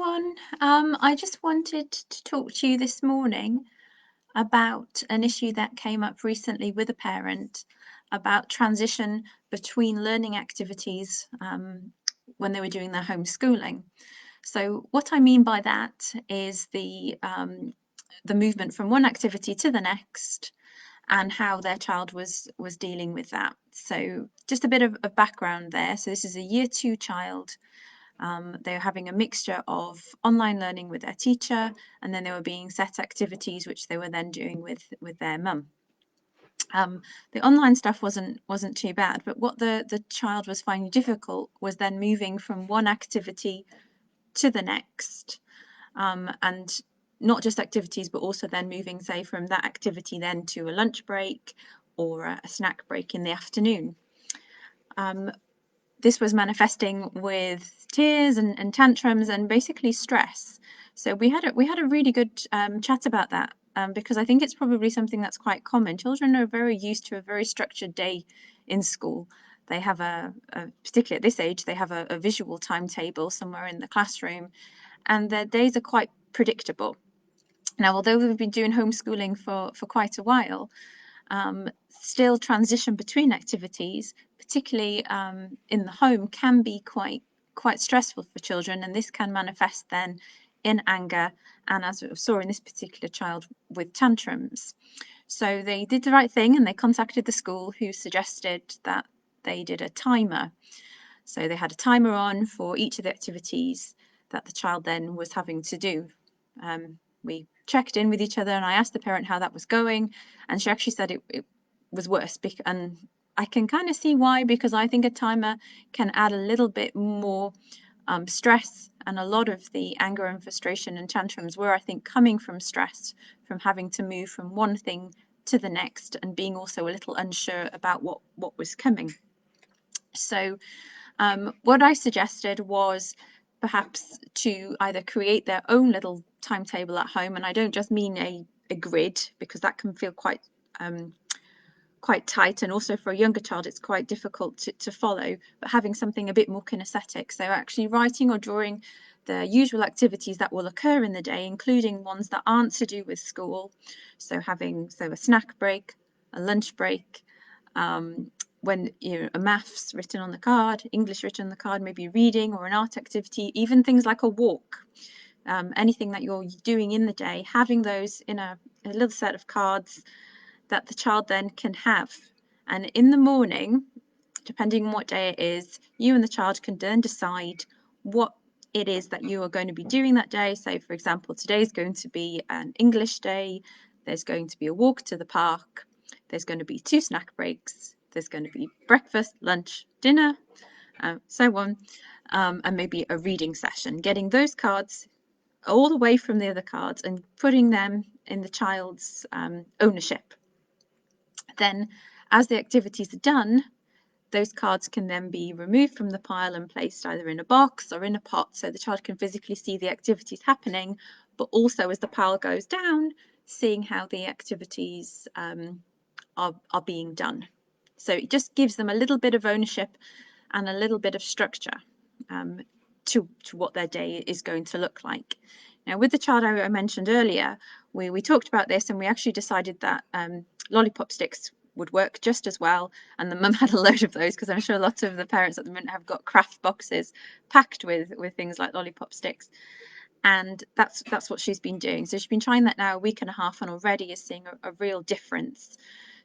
everyone. I just wanted to talk to you this morning about an issue that came up recently with a parent about transition between learning activities when they were doing their homeschooling. So what I mean by that is the movement from one activity to the next and how their child was dealing with that. So just a bit of background there. So this is a year 2 child. They were having a mixture of online learning with their teacher, and then they were being set activities which they were then doing with their mum. The online stuff wasn't too bad, but what the child was finding difficult was then moving from one activity to the next, and not just activities, but also then moving, say, from that activity then to a lunch break or a snack break in the afternoon. This was manifesting with tears and tantrums and basically stress. So we had a really good chat about that because I think it's probably something that's quite common. Children are very used to a very structured day in school. They have particularly at this age, they have a visual timetable somewhere in the classroom, and their days are quite predictable. Now, although we've been doing homeschooling for quite a while, still transition between activities, particularly in the home, can be quite stressful for children, and this can manifest then in anger and, as we saw in this particular child, with tantrums. So they did the right thing and they contacted the school, who suggested that they did a timer. So they had a timer on for each of the activities that the child then was having to do. We checked in with each other and I asked the parent how that was going, and she actually said it was worse. And I can kind of see why, because I think a timer can add a little bit more stress, and a lot of the anger and frustration and tantrums were, I think, coming from stress, from having to move from one thing to the next and being also a little unsure about what was coming. So what I suggested was perhaps to either create their own little timetable at home, and I don't just mean a grid, because that can feel quite tight, and also for a younger child it's quite difficult to follow, but having something a bit more kinesthetic. So actually writing or drawing the usual activities that will occur in the day, including ones that aren't to do with school. So having a snack break, a lunch break, when a maths written on the card, English written on the card, maybe reading or an art activity, even things like a walk, anything that you're doing in the day, having those in a little set of cards that the child then can have. And in the morning, depending on what day it is, you and the child can then decide what it is that you are going to be doing that day. So, for example, today's going to be an English day, there's going to be a walk to the park, there's going to be 2 snack breaks, there's going to be breakfast, lunch, dinner, so on, and maybe a reading session. Getting those cards all away from the other cards and putting them in the child's ownership. Then, as the activities are done, those cards can then be removed from the pile and placed either in a box or in a pot, so the child can physically see the activities happening, but also as the pile goes down, seeing how the activities are being done. So it just gives them a little bit of ownership and a little bit of structure to what their day is going to look like. Now, with the child I mentioned earlier, we talked about this, and we actually decided that lollipop sticks would work just as well, and the mum had a load of those, because I'm sure a lot of the parents at the moment have got craft boxes packed with things like lollipop sticks, and that's what she's been doing. So she's been trying that now a week and a half, and already is seeing a real difference.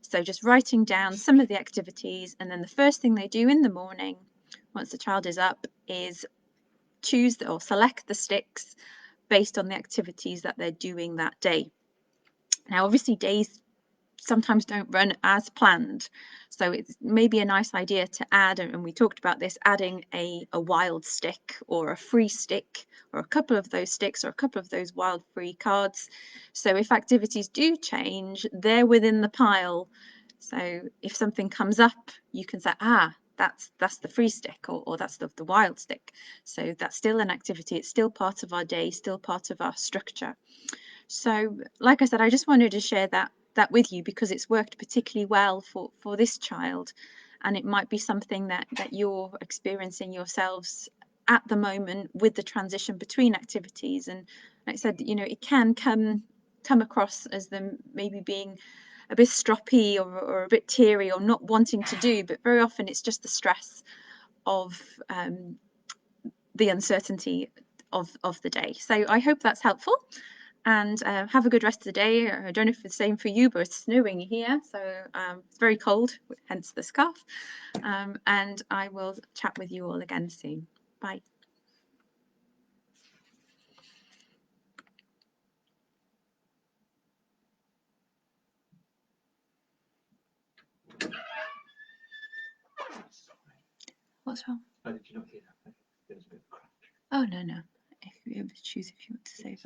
So just writing down some of the activities, and then the first thing they do in the morning once the child is up is choose or select the sticks based on the activities that they're doing that day. Now, obviously, days sometimes don't run as planned, so it's maybe a nice idea to add, and we talked about this, adding a wild stick or a free stick, or a couple of those sticks or a couple of those wild free cards. So if activities do change, they're within the pile. So if something comes up, you can say, that's the free stick, or that's the wild stick. So that's still an activity, it's still part of our day, still part of our structure. So like I said, I just wanted to share that with you, because it's worked particularly well for this child, and it might be something that you're experiencing yourselves at the moment with the transition between activities. And like I said, you know, it can come across as them maybe being a bit stroppy or a bit teary or not wanting to do, but very often it's just the stress of the uncertainty of the day. So I hope that's helpful, and have a good rest of the day. I don't know if it's the same for you, but it's snowing here, so it's very cold, hence the scarf. And I will chat with you all again soon. Bye. What's wrong? Oh, did you not hear that? There was a bit of a crash. Oh, no. If you choose if you want to say.